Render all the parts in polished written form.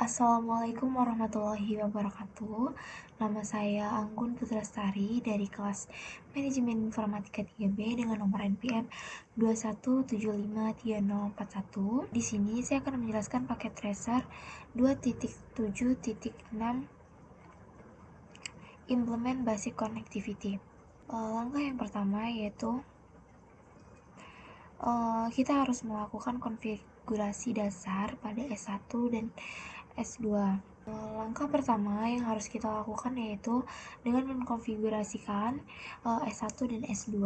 Assalamualaikum warahmatullahi wabarakatuh. Nama saya Anggun Putrastari dari kelas Manajemen Informatika 3B dengan nomor NPM 21753041. Di sini saya akan menjelaskan paket tracer 2.7.6 Implement Basic Connectivity. Langkah yang pertama yaitu kita harus melakukan konfigurasi dasar pada S1 dan S2. Langkah pertama yang harus kita lakukan yaitu dengan mengkonfigurasikan S1 dan S2.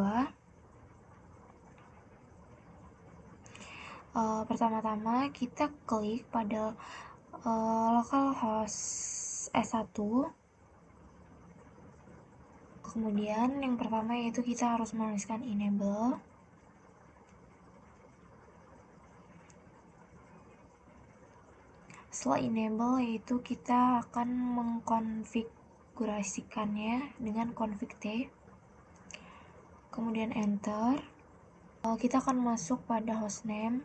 Pertama-tama kita klik pada localhost S1. Kemudian yang pertama yaitu kita harus menuliskan enable. Setelah enable yaitu kita akan mengkonfigurasikannya dengan config T. Kemudian enter. Kita akan masuk pada hostname.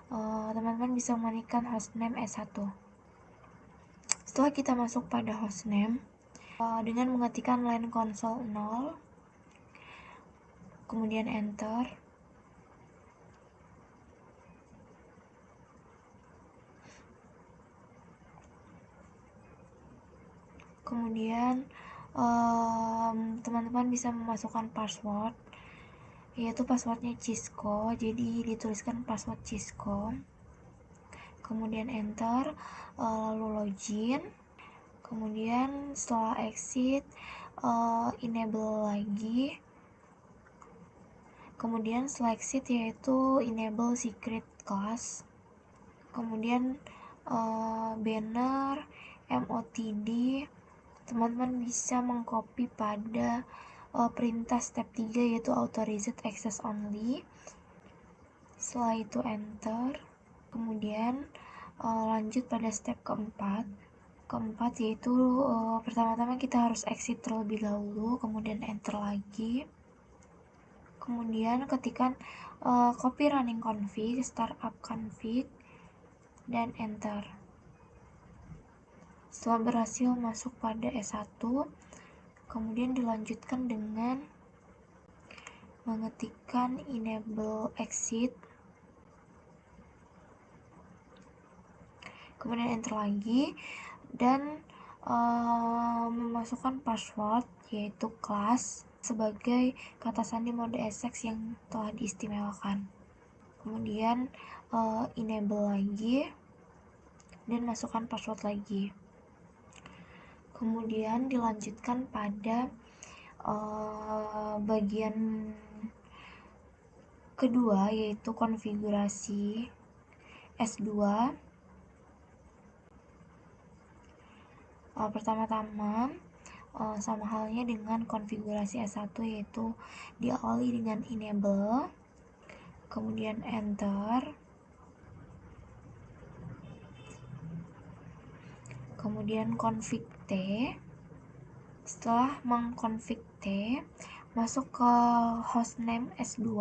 Teman-teman bisa memanipulkan hostname S1. Setelah kita masuk pada hostname, dengan mengetikkan line console 0, kemudian enter. Kemudian teman-teman bisa memasukkan password, yaitu passwordnya Cisco, jadi dituliskan password Cisco. Kemudian enter, lalu login. Kemudian setelah exit, enable lagi. Kemudian setelah exit yaitu enable secret class. Kemudian banner MOTD, teman-teman bisa mengcopy pada perintah step 3 yaitu authorized access only. Setelah itu enter. Kemudian lanjut pada step keempat yaitu pertama-tama kita harus exit terlebih dahulu, kemudian enter lagi. Kemudian ketikkan copy running config, startup config, dan enter. Setelah berhasil masuk pada S1, kemudian dilanjutkan dengan mengetikkan enable exit, kemudian enter lagi, dan memasukkan password yaitu class sebagai kata sandi mode SX yang telah diistimewakan. Kemudian enable lagi dan masukkan password lagi. Kemudian dilanjutkan pada bagian kedua yaitu konfigurasi S2. Pertama-tama sama halnya dengan konfigurasi S1 yaitu diawali dengan enable, kemudian enter, kemudian config T. Setelah mengkonfig T, masuk ke hostname S2.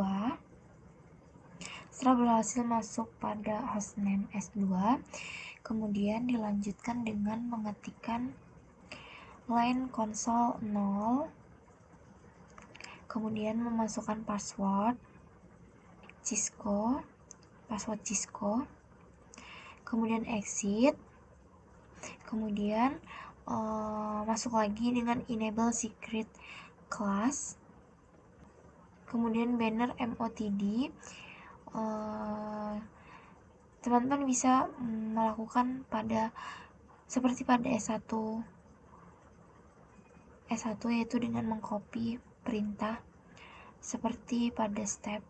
Setelah berhasil masuk pada hostname S2, kemudian dilanjutkan dengan mengetikkan line console 0, kemudian memasukkan password Cisco, kemudian exit, kemudian masuk lagi dengan enable secret class, kemudian banner MOTD. Teman-teman bisa melakukan seperti pada S1 yaitu dengan mengcopy perintah seperti pada step.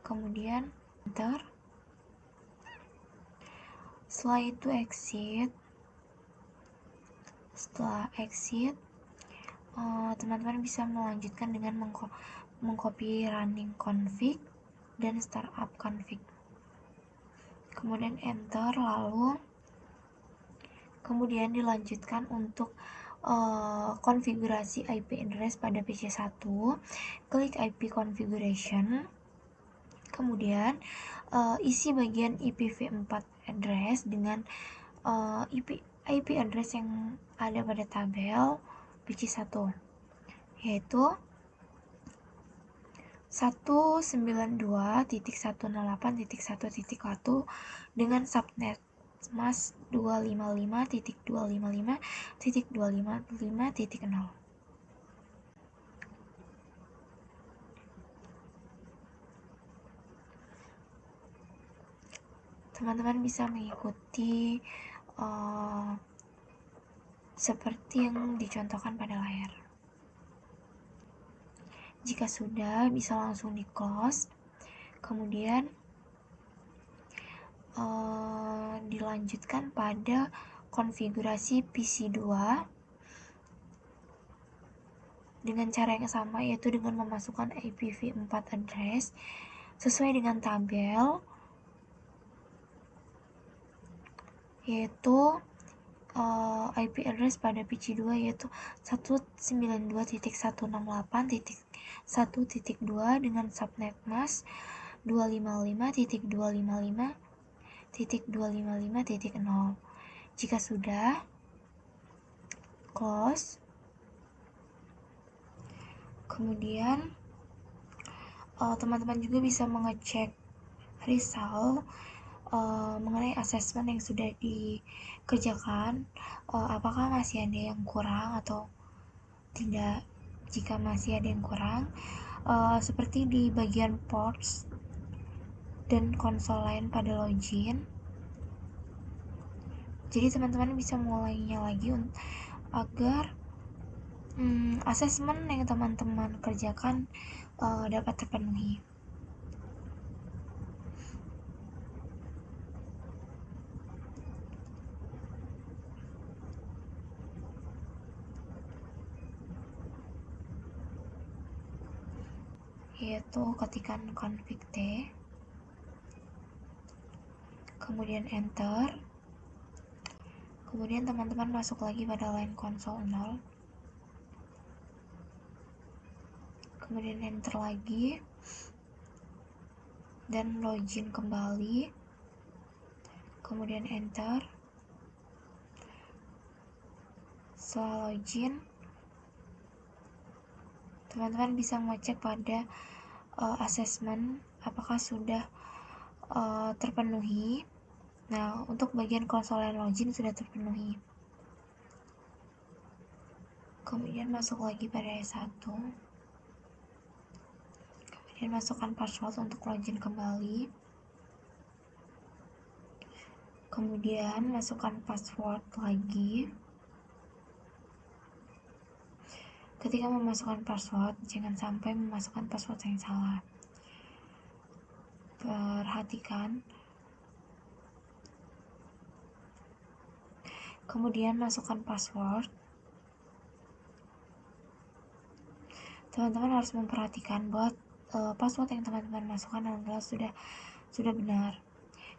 Kemudian enter. Setelah itu exit. Setelah exit, teman-teman bisa melanjutkan dengan mengcopy running config dan startup config. Kemudian enter, lalu kemudian dilanjutkan untuk konfigurasi IP address pada PC1. Klik IP configuration. Kemudian isi bagian IPv4 address dengan IP address yang ada pada tabel PC1, yaitu 192.108.1.1 dengan subnet mask 255.255.255.0. Teman-teman bisa mengikuti seperti yang dicontohkan pada layar. Jika sudah, bisa langsung di close, kemudian dilanjutkan pada konfigurasi PC2 dengan cara yang sama, yaitu dengan memasukkan IPv4 address sesuai dengan tabel, yaitu IP address pada PC2 yaitu 192.168.1.2 dengan subnet mask 255.255.255.0. Jika sudah, close. Kemudian teman-teman juga bisa mengecek result mengenai asesmen yang sudah dikerjakan, apakah masih ada yang kurang atau tidak. Jika masih ada yang kurang, seperti di bagian ports dan konsol lain pada login, jadi teman-teman bisa mulainya lagi agar asesmen yang teman-teman kerjakan dapat terpenuhi. Yaitu ketikkan config T, kemudian enter, kemudian teman-teman masuk lagi pada line console 0, kemudian enter lagi dan login kembali, kemudian enter. Setelah login, teman-teman bisa mengecek pada asesmen apakah sudah terpenuhi. Nah, untuk bagian konsol dan login sudah terpenuhi. Kemudian masuk lagi pada S1, kemudian masukkan password untuk login kembali, kemudian masukkan password lagi. Ketika memasukkan password, jangan sampai memasukkan password yang salah. Perhatikan. Kemudian masukkan password. Teman-teman harus memperhatikan bahwa password yang teman-teman masukkan adalah sudah benar.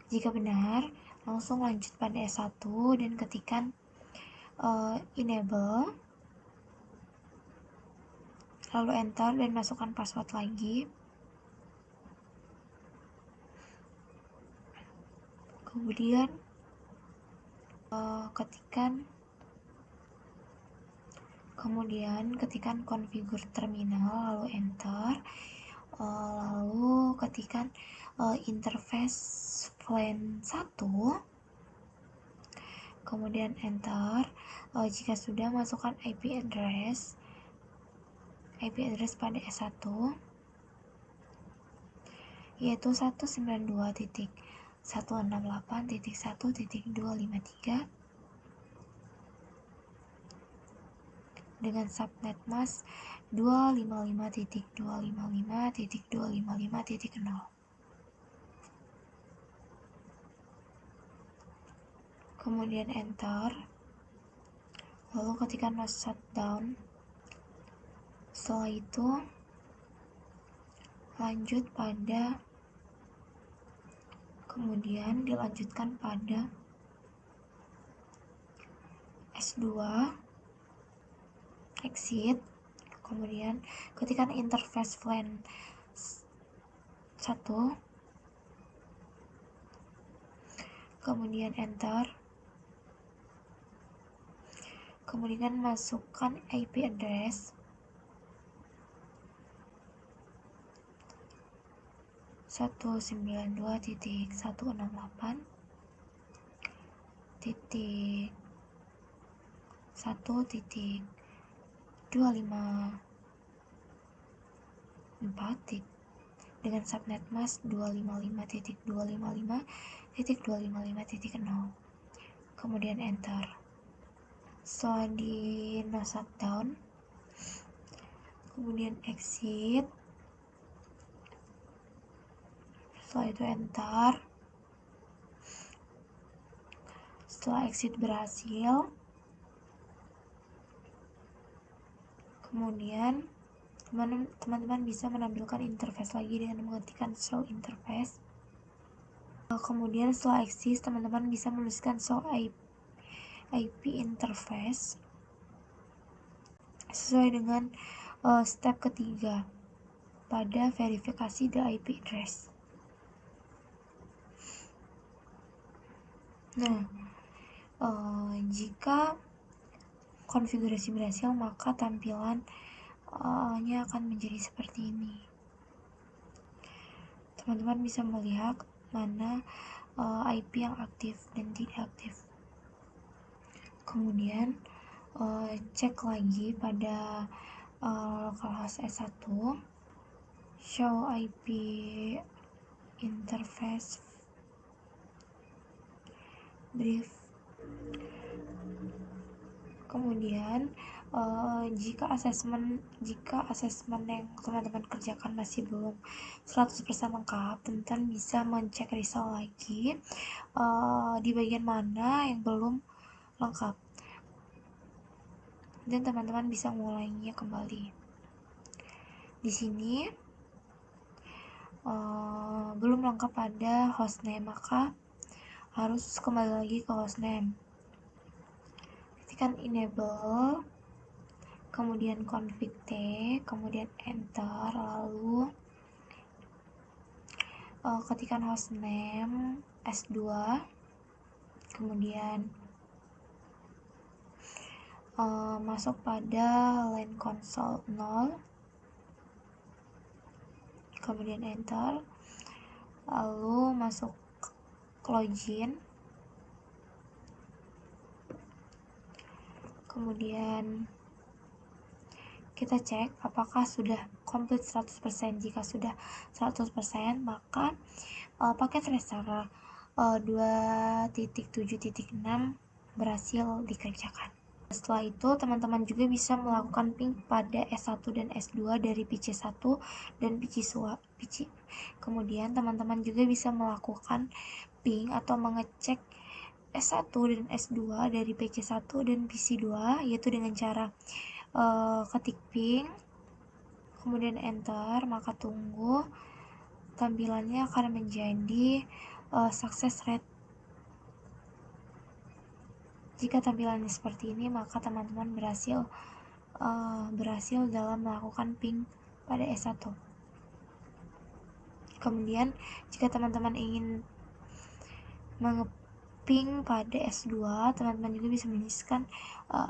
Jika benar, langsung lanjut pada S1 dan ketikkan enable, lalu enter dan masukkan password lagi. Kemudian ketikkan konfigur terminal, lalu enter, lalu ketikkan interface VLAN 1, kemudian enter. Jika sudah, masukkan IP address pada S1 yaitu 192.168.1.253 dengan subnet mask 255.255.255.0. Kemudian enter, lalu ketikkan no shutdown. Setelah itu lanjut pada, kemudian dilanjutkan pada S2, exit, kemudian ketikkan interface VLAN 1, kemudian enter, kemudian masukkan IP address, satu sembilan dua titik satu enam delapan titik 1.254 dengan subnet mask 255.255.255.0, kemudian enter. Setelah di no shutdown, kemudian exit, setelah itu enter. Setelah exit berhasil, kemudian teman-teman bisa menampilkan interface lagi dengan mengetikkan show interface. Kemudian setelah exit, teman-teman bisa menuliskan show IP interface sesuai dengan step ketiga pada verifikasi the IP address. Nah, jika konfigurasi berhasil, maka tampilan nya akan menjadi seperti ini. Teman-teman bisa melihat mana IP yang aktif dan tidak aktif. Kemudian cek lagi pada localhost S1, show IP interface brief. Kemudian jika asesmen yang teman-teman kerjakan masih belum 100% lengkap, teman-teman bisa mencek result lagi di bagian mana yang belum lengkap, dan teman-teman bisa mulainya kembali. Di sini belum lengkap pada hostname, maka harus kembali lagi ke hostname. Ketikkan enable, kemudian config T, kemudian enter, lalu ketikkan hostname S2, kemudian masuk pada line console 0, kemudian enter, lalu masuk login, kemudian kita cek apakah sudah komplit 100%. Jika sudah 100%, maka paket tracer 2.7.6 berhasil dikerjakan. Setelah itu, teman-teman juga bisa melakukan ping pada S1 dan S2 dari PC1 dan PC2. Kemudian, teman-teman juga bisa melakukan ping atau mengecek S1 dan S2 dari PC1 dan PC2, yaitu dengan cara ketik ping, kemudian enter, maka tunggu, tampilannya akan menjadi success rate. Jika tampilannya seperti ini, maka teman-teman berhasil dalam melakukan ping pada S1. Kemudian jika teman-teman ingin mengeping pada S2, teman-teman juga bisa menuliskan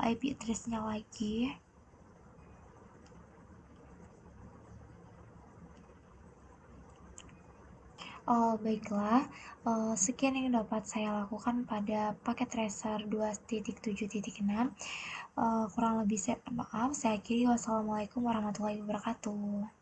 IP address-nya lagi. Baiklah, sekian yang dapat saya lakukan pada paket tracer 2.7.6. Kurang lebih saya maaf. Saya akhiri. Wassalamualaikum warahmatullahi wabarakatuh.